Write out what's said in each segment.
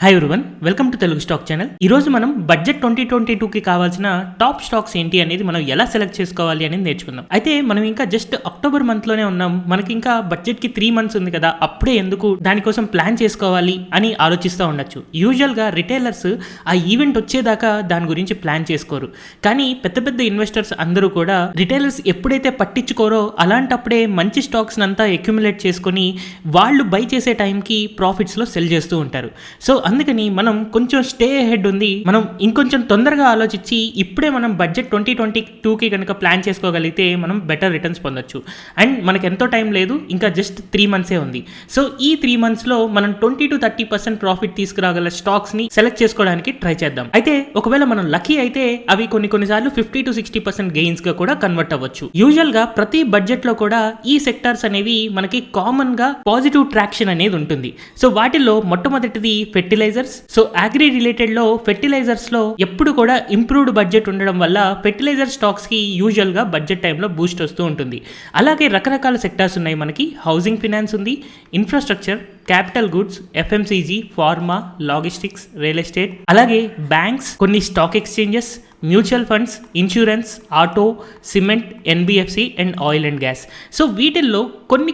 Hi everyone, welcome to Telugu stock channel. ఈ రోజు మనం బడ్జెట్ 2022కి కావాల్సిన టాప్ స్టాక్స్ ఏంటి అనేది మనం ఎలా సెలెక్ట్ చేసుకోవాలి అనేది నేర్చుకుందాం. అయితే మనం ఇంకా జస్ట్ అక్టోబర్ మంత్ లోనే ఉన్నాం. మనకి ఇంకా బడ్జెట్ కి 3 months ఉంది కదా, అప్పుడే ఎందుకు దానికోసం ప్లాన్ చేసుకోవాలి అని ఆలోచిస్తూ ఉండొచ్చు. యూజువల్ గా రిటైలర్స్ ఆ ఈవెంట్ వచ్చేదాకా దాని గురించి ప్లాన్ చేసుకోరు. కానీ పెద్ద పెద్ద ఇన్వెస్టర్స్ అందరూ కూడా రిటైలర్స్ ఎప్పుడైతే పట్టించుకోరో అలాంటప్పుడే మంచి స్టాక్స్ అంతా అక్యుములేట్ చేసుకొని వాళ్ళు బై చేసే టైంకి ప్రాఫిట్స్ లో సెల్ చేస్తూ ఉంటారు. సో అందుకని మనం కొంచెం స్టే హెడ్ ఉంది, మనం ఇంకొంచెం తొందరగా ఆలోచించి ఇప్పుడే మనం బడ్జెట్ 2022కి కనుక ప్లాన్ చేసుకోగలిగితే మనం బెటర్ రిటర్న్స్ పొందొచ్చు. అండ్ మనకి ఎంతో టైం లేదు, ఇంకా జస్ట్ 3 months ఉంది. సో ఈ 3 months లో మనం 20-30% ప్రాఫిట్ తీసుకురాగల స్టాక్స్ ని సెలెక్ట్ చేసుకోవడానికి ట్రై చేద్దాం. అయితే ఒకవేళ మనం లక్కీ అయితే అవి కొన్నిసార్లు 50-60% గెయిన్స్ గా కూడా కన్వర్ట్ అవ్వచ్చు. యూజువల్ గా ప్రతి బడ్జెట్ లో కూడా ఈ సెక్టార్స్ అనేవి మనకి కామన్ గా పాజిటివ్ ట్రాక్షన్ అనేది ఉంటుంది. సో వాటిల్లో మొట్టమొదటిది ఫెర్టిలైజర్స్. సో అగ్రి రిలేటెడ్ లో ఫెర్టిలైజర్స్ లో ఎప్పుడు కూడా ఇంప్రూవ్డ్ బడ్జెట్ ఉండడం వల్ల ఫెర్టిలైజర్ స్టాక్స్ కి యూజువల్ గా బడ్జెట్ టైంలో బూస్ట్ వస్తూ ఉంటుంది. అలాగే రకరకాల సెక్టార్స్ ఉన్నాయి. మనకి హౌసింగ్ ఫైనాన్స్ ఉంది, infrastructure, capital goods, FMCG, pharma, logistics, real estate, అలాగే బ్యాంక్స్, కొన్ని stock exchanges, mutual funds, insurance, auto, cement, NBFC and oil and gas. So వీటిల్లో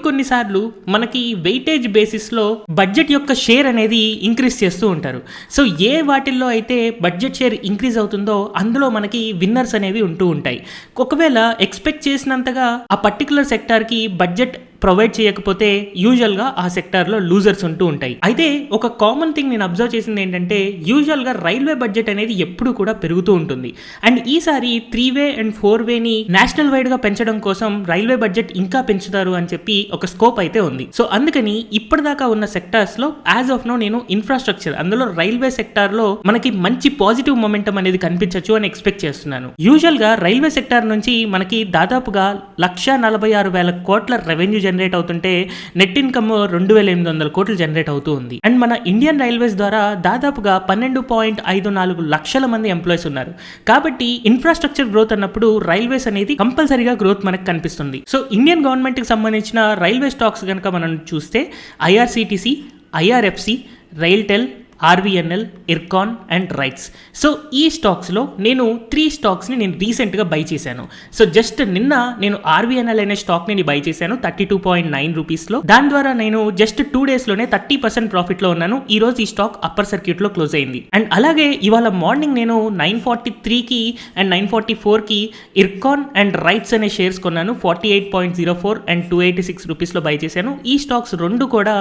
కొన్నిసార్లు మనకి వెయిటేజ్ బేసిస్లో బడ్జెట్ యొక్క షేర్ అనేది ఇంక్రీజ్ చేస్తూ ఉంటారు. సో ఏ వాటిల్లో అయితే బడ్జెట్ షేర్ ఇంక్రీజ్ అవుతుందో అందులో మనకి విన్నర్స్ అనేవి ఉంటూ ఉంటాయి. ఒకవేళ ఎక్స్పెక్ట్ చేసినంతగా ఆ పర్టికులర్ సెక్టార్కి బడ్జెట్ ప్రొవైడ్ చేయకపోతే యూజువల్గా ఆ సెక్టార్లో లూజర్స్ ఉంటూ ఉంటాయి. అయితే ఒక కామన్ థింగ్ నేను అబ్జర్వ్ చేసింది ఏంటంటే యూజువల్గా రైల్వే బడ్జెట్ అనేది ఎప్పుడు కూడా పెరుగుతూ ఉంటుంది. అండ్ ఈసారి 3-way అండ్ 4-wayని నేషనల్ వైడ్గా పెంచడం కోసం రైల్వే బడ్జెట్ ఇంకా పెంచుతారు అని చెప్పి ఒక స్కోప్ అయితే ఉంది. సో అందుకని ఇప్పటిదాకా ఉన్న సెక్టార్స్లో యాజ్ ఆఫ్ నో నేను ఇన్ఫ్రాస్ట్రక్చర్, అందులో రైల్వే సెక్టార్లో మనకి మంచి పాజిటివ్ మొమెంటం అనేది కనిపించచ్చు అని ఎక్స్పెక్ట్ చేస్తున్నాను. యూజువల్గా రైల్వే సెక్టార్ నుంచి మనకి దాదాపుగా 146,000 కోట్ల రెవెన్యూ జనరేట్ అవుతుంటే నెట్ ఇన్కమ్ 2,800 కోట్లు జనరేట్ అవుతూ ఉంది. అండ్ మన ఇండియన్ రైల్వేస్ ద్వారా దాదాపుగా 12.54 లక్షల మంది ఎంప్లాయీస్ ఉన్నారు. కాబట్టి ఇన్ఫ్రాస్ట్రక్చర్ గ్రోత్ అన్నప్పుడు రైల్వేస్ అనేది కంపల్సరీగా గ్రోత్ మనకు కనిపిస్తుంది. సో ఇండియన్ గవర్నమెంట్ కి సంబంధించిన రైల్వే స్టాక్స్ కనుక మనం చూస్తే IRCTC, IRFC, RailTel, RVNL, Ircon and rights. So ఈ స్టాక్స్లో నేను 3 స్టాక్స్ని నేను రీసెంట్గా బై చేశాను. సో జస్ట్ నిన్న నేను ఆర్వీఎన్ఎల్ అనే స్టాక్ని బై చేశాను 32.9 రూపీస్లో. దాని ద్వారా నేను జస్ట్ 2 daysలోనే 30% ప్రాఫిట్లో ఉన్నాను. ఈ రోజు ఈ స్టాక్ అప్పర్ సర్క్యూట్లో క్లోజ్ అయింది. అండ్ అలాగే ఇవాళ మార్నింగ్ నేను 943కి అండ్ 944కి ఇర్కాన్ అండ్ రైట్స్ అనే షేర్స్ కొన్నాను. 48.04 అండ్ 286 రూపీస్లో బై చేశాను. ఈ స్టాక్స్ రెండు కూడా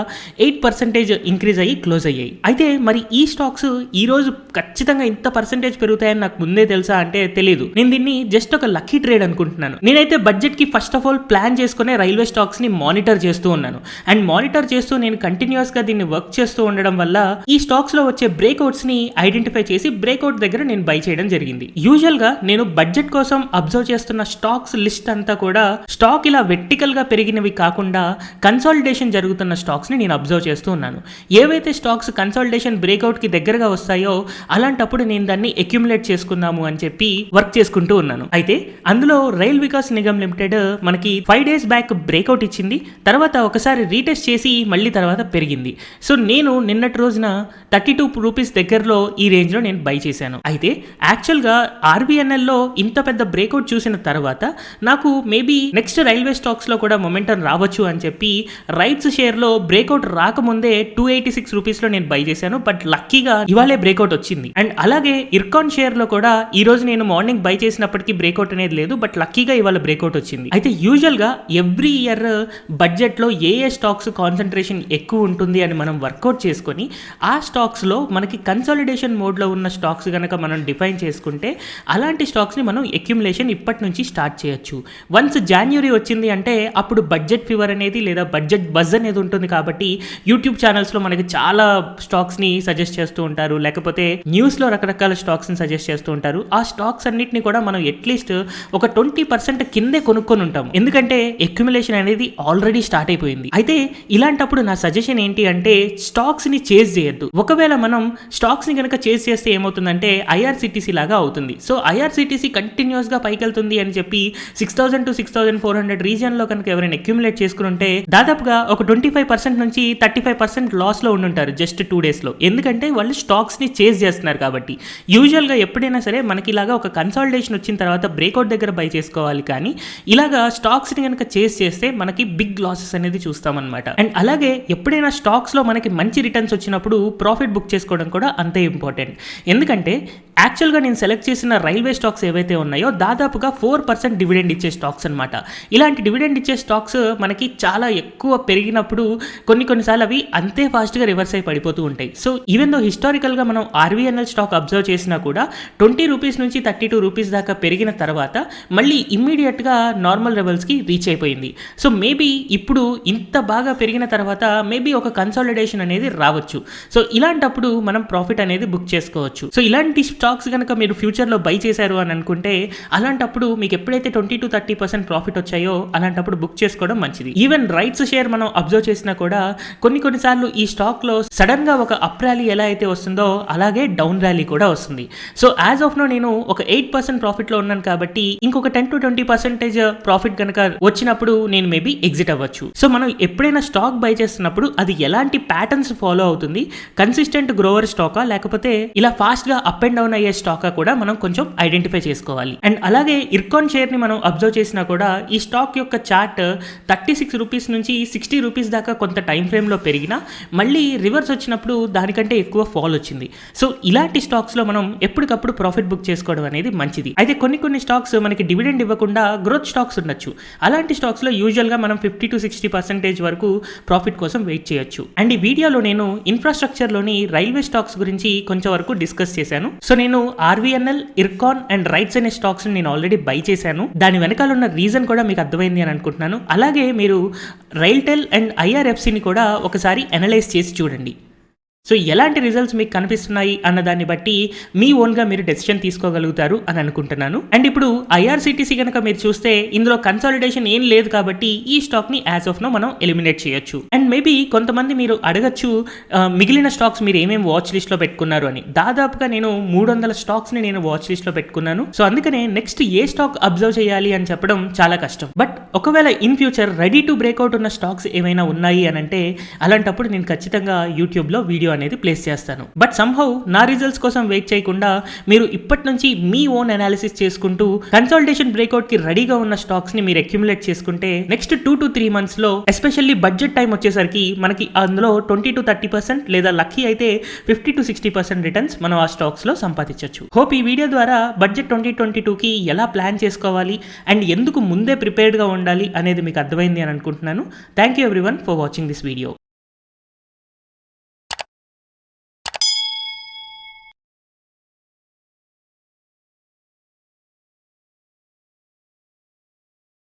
8% ఇంక్రీజ్ అయ్యి క్లోజ్ అయ్యాయి. అయితే మరి ఈ స్టాక్స్ ఈ రోజు ఖచ్చితంగా ఇంత పర్సెంటేజ్ పెరుగుతాయని నాకు ముందే తెలుసా అంటే తెలియదు. నేను దీన్ని జస్ట్ ఒక లక్కీ ట్రేడ్ అనుకుంటున్నాను. నేనైతే బడ్జెట్ కి ఫస్ట్ ఆఫ్ ఆల్ ప్లాన్ చేసుకునే రైల్వే స్టాక్స్ ని మానిటర్ చేస్తూ ఉన్నాను. అండ్ మానిటర్ చేస్తూ నేను కంటిన్యూస్ గా దీన్ని వర్క్ చేస్తూ ఉండడం వల్ల ఈ స్టాక్స్ లో వచ్చే బ్రేక్అవుట్స్ ని ఐడెంటిఫై చేసి బ్రేక్అవుట్ దగ్గర నేను బై చేయడం జరిగింది. యూజువల్ గా నేను బడ్జెట్ కోసం అబ్జర్వ్ చేస్తున్న స్టాక్స్ లిస్ట్ అంతా కూడా స్టాక్ ఇలా వెర్టికల్ గా పెరిగినవి కాకుండా కన్సాలిడేషన్ జరుగుతున్న స్టాక్స్ ని నేను అబ్జర్వ్ చేస్తూ ఉన్నాను. ఏవైతే స్టాక్స్ కన్సాలిడేషన్ బ్రేక్అవుట్ కి దగ్గరగా వస్తాయో అలాంటప్పుడు నేను దాన్ని అక్యుములేట్ చేసుకుందాము అని చెప్పి వర్క్ చేసుకుంటూ ఉన్నాను. అయితే అందులో రైల్ వికాస్ నిగమ్ లిమిటెడ్ మనకి 5 days బ్యాక్ బ్రేక్అవుట్ ఇచ్చింది. తర్వాత ఒకసారి రీటెస్ట్ చేసి మళ్ళీ తర్వాత పెరిగింది. సో నేను నిన్నటి రోజున 32 రూపీస్ దగ్గరలో ఈ రేంజ్ లో నేను బై చేశాను. అయితే యాక్చువల్ గా ఆర్బిఎన్ఎల్ లో ఇంత పెద్ద బ్రేక్అవుట్ చూసిన తర్వాత నాకు మేబీ నెక్స్ట్ రైల్వే స్టాక్స్ లో కూడా మొమెంటం రావచ్చు అని చెప్పి రైట్స్ షేర్ లో బ్రేక్అవుట్ రాకముందే 286 రూపీస్ లో నేను బై చేశాను. బట్ లక్కీగా ఇవాళే బ్రేక్అవుట్ వచ్చింది. అండ్ అలాగే ఇర్కాన్ షేర్ లో కూడా ఈ రోజు నేను మార్నింగ్ బై చేసినప్పటికీ బ్రేక్అవుట్ అనేది లేదు. బట్ లక్కీగా ఇవాళ బ్రేక్అవుట్ వచ్చింది. అయితే యూజువల్ గా ఎవ్రీ ఇయర్ బడ్జెట్ లో ఏ స్టాక్స్ కాన్సన్ట్రేషన్ ఎక్కువ ఉంటుంది అని మనం వర్కౌట్ చేసుకొని ఆ స్టాక్స్ లో మనకి కన్సాలిడేషన్ మోడ్ లో ఉన్న స్టాక్స్ కనుక మనం డిఫైన్ చేసుకుంటే అలాంటి స్టాక్స్ ని మనం అక్యుములేషన్ ఇప్పటి నుంచి స్టార్ట్ చేయొచ్చు. వన్స్ జాన్యురీ వచ్చింది అంటే అప్పుడు బడ్జెట్ ఫీవర్ అనేది లేదా బడ్జెట్ బజ్ అనేది ఉంటుంది. కాబట్టి యూట్యూబ్ ఛానల్స్ లో మనకి చాలా స్టాక్స్ ని సజెస్ట్ చేస్తూ ఉంటారు, లేకపోతే న్యూస్ లో రకరకాల స్టాక్స్ ని సజెస్ట్ చేస్తూ ఉంటారు. ఆ స్టాక్స్ అన్నిటిని కూడా మనం అట్లీస్ట్ ఒక 20% కిందే కొనుక్కొని ఉంటాం. ఎందుకంటే అక్యుములేషన్ అనేది ఆల్రెడీ స్టార్ట్ అయిపోయింది. అయితే ఇలాంటప్పుడు నా సజెషన్ ఏంటి అంటే స్టాక్స్ ని చేజ్ చేయొద్దు. ఒకవేళ మనం స్టాక్స్ ని కనుక చేజ్ చేస్తే ఏమవుతుందంటే ఐఆర్సిటిసి లాగా అవుతుంది. సో ఐఆర్సిటిసి కంటిన్యూస్ గా పైకి వెళ్తుంది అని చెప్పి 6,000 to 6,400 రీజియన్ లో కనుక ఎవరైనా అక్యుములేట్ చేసుకుని ఉంటే దాదాపుగా ఒక 25% నుంచి 35% లాస్ లో ఉండుంటారు జస్ట్ 2 days లో. ఎందుకంటే వాళ్ళు స్టాక్స్ని చేజ్ చేస్తున్నారు కాబట్టి. యూజువల్గా ఎప్పుడైనా సరే మనకి ఇలాగా ఒక కన్సాలిడేషన్ వచ్చిన తర్వాత బ్రేక్అవుట్ దగ్గర బై చేసుకోవాలి, కానీ ఇలాగా స్టాక్స్ని కనుక చేజ్ చేస్తే మనకి బిగ్ లాసెస్ అనేది చూస్తామన్నమాట. అండ్ అలాగే ఎప్పుడైనా స్టాక్స్లో మనకి మంచి రిటర్న్స్ వచ్చినప్పుడు ప్రాఫిట్ బుక్ చేసుకోవడం కూడా అంతే ఇంపార్టెంట్. ఎందుకంటే యాక్చువల్గా నేను సెలెక్ట్ చేసిన రైల్వే స్టాక్స్ ఏవైతే ఉన్నాయో దాదాపుగా 4% డివిడెండ్ ఇచ్చే స్టాక్స్ అనమాట. ఇలాంటి డివిడెండ్ ఇచ్చే స్టాక్స్ మనకి చాలా ఎక్కువ పెరిగినప్పుడు కొన్నిసార్లు అవి అంతే ఫాస్ట్గా రివర్స్ అయి పడిపోతూ ఉంటాయి. సో ఈవెన్ దో హిస్టారికల్గా మనం ఆర్వీఎన్ఎల్ స్టాక్ అబ్జర్వ్ చేసినా కూడా 20 రూపీస్ నుంచి 32 రూపీస్ దాకా పెరిగిన తర్వాత మళ్ళీ ఇమ్మీడియట్గా నార్మల్ లెవెల్స్కి రీచ్ అయిపోయింది. సో మేబీ ఇప్పుడు ఇంత బాగా పెరిగిన తర్వాత మేబీ ఒక కన్సాలిడేషన్ అనేది రావచ్చు. సో ఇలాంటప్పుడు మనం ప్రాఫిట్ అనేది బుక్ చేసుకోవచ్చు. సో ఇలాంటి స్టాక్స్ కనుక మీరు ఫ్యూచర్లో బై చేశారు అని అనుకుంటే అలాంటప్పుడు మీకు ఎప్పుడైతే 20 to 30% ప్రాఫిట్ వచ్చాయో అలాంటప్పుడు బుక్ చేసుకోవడం మంచిది. ఈవెన్ రైట్స్ షేర్ మనం అబ్జర్వ్ చేసినా కూడా కొన్నిసార్లు ఈ స్టాక్లో సడన్గా ఒక అప్ ర్యాలీ ఎలా అయితే వస్తుందో అలాగే డౌన్ ర్యాలీ కూడా వస్తుంది. సో యాజ్ ఆఫ్ నో నేను ఒక 8% ప్రాఫిట్లో ఉన్నాను కాబట్టి ఇంకొక 10 to 20% ప్రాఫిట్ కనుక వచ్చినప్పుడు నేను మేబీ ఎగ్జిట్ అవ్వచ్చు. సో మనం ఎప్పుడైనా స్టాక్ బై చేస్తున్నప్పుడు అది ఎలాంటి ప్యాటర్న్స్ ఫాలో అవుతుంది, కన్సిస్టెంట్ గ్రోవర్ స్టాకా లేకపోతే ఇలా ఫాస్ట్గా అప్ అండ్ డౌన్ అయ్యే స్టాకా కూడా మనం కొంచెం ఐడెంటిఫై చేసుకోవాలి. అండ్ అలాగే ఇర్కాన్ షేర్ని మనం అబ్జర్వ్ చేసినా కూడా ఈ స్టాక్ యొక్క చార్ట్ 36 రూపీస్ నుంచి 60 రూపీస్ దాకా కొంత టైం ఫ్రేమ్లో పెరిగినా మళ్ళీ రివర్స్ వచ్చినప్పుడు దానికంటే ఎక్కువ ఫాల్ వచ్చింది. సో ఇలాంటి స్టాక్స్లో మనం ఎప్పటికప్పుడు ప్రాఫిట్ బుక్ చేసుకోవడం అనేది మంచిది. అయితే కొన్ని స్టాక్స్ మనకి డివిడెండ్ ఇవ్వకుండా గ్రోత్ స్టాక్స్ ఉండొచ్చు. అలాంటి స్టాక్స్లో యూజువల్గా మనం 50 to 60% వరకు ప్రాఫిట్ కోసం వెయిట్ చేయొచ్చు. అండ్ ఈ వీడియోలో నేను ఇన్ఫ్రాస్ట్రక్చర్లోని రైల్వే స్టాక్స్ గురించి కొంచెం వరకు డిస్కస్ చేశాను. సో నేను ఆర్వీఎన్ఎల్, ఇర్కాన్ అండ్ రైట్స్ అనే స్టాక్స్ నేను ఆల్రెడీ బై చేశాను. దాని వెనకాల ఉన్న రీజన్ కూడా మీకు అర్థమైంది అని అనుకుంటున్నాను. అలాగే మీరు రైల్టెల్ అండ్ ఐఆర్ఎఫ్సిని కూడా ఒకసారి అనలైజ్ చేసి చూడండి. సో ఎలాంటి రిజల్ట్స్ మీకు కనిపిస్తున్నాయి అన్న దాన్ని బట్టి మీ ఓన్గా మీరు డెసిషన్ తీసుకోగలుగుతారు అని అనుకుంటున్నాను. అండ్ ఇప్పుడు ఐఆర్సిటీసీ కనుక మీరు చూస్తే ఇందులో కన్సాలిడేషన్ ఏం లేదు కాబట్టి ఈ స్టాక్ని యాజ్ ఆఫ్ నో మనం ఎలిమినేట్ చేయొచ్చు. అండ్ మేబీ కొంతమంది మీరు అడగచ్చు మిగిలిన స్టాక్స్ మీరు ఏమేమి వాచ్ లిస్ట్లో పెట్టుకున్నారు అని. దాదాపుగా నేను 300 స్టాక్స్ని నేను వాచ్ లిస్ట్లో పెట్టుకున్నాను. సో అందుకనే నెక్స్ట్ ఏ స్టాక్ అబ్జర్వ్ చేయాలి అని చెప్పడం చాలా కష్టం. బట్ ఒకవేళ in future ready to breakout ఉన్న స్టాక్స్ ఏమైనా ఉన్నాయి అని అంటే అలాంటప్పుడు నేను ఖచ్చితంగా యూట్యూబ్లో వీడియో అనేది ప్లేస్ చేస్తాను. బట్ సంహౌ నా రిజల్ట్స్ కోసం వెయిట్ చేయకుండా మీరు ఇప్పటి నుంచి మీ ఓన్ అనాలిసిస్ చేసుకుంటూ కన్సాలిడేషన్ బ్రేక్అవుట్ కి రెడీగా ఉన్న స్టాక్స్ ని మీరు అక్యుములేట్ చేసుకుంటే నెక్స్ట్ 2 to 3 months లో ఎస్పెషల్లీ బడ్జెట్ టైం వచ్చేసరికి మనకి అందులో 20 to 30% లేదా లక్కీ అయితే 50 to 60% రిటర్న్స్ మనం ఆ స్టాక్స్ లో సంపాదించవచ్చు. హోప్ ఈ వీడియో ద్వారా బడ్జెట్ 2022కి ఎలా ప్లాన్ చేసుకోవాలి అండ్ ఎందుకు ముందే ప్రిపేర్డ్ గా ఉండాలి అనేది మీకు అర్థమైంది అని అనుకుంటున్నాను. Thank you everyone for watching this video.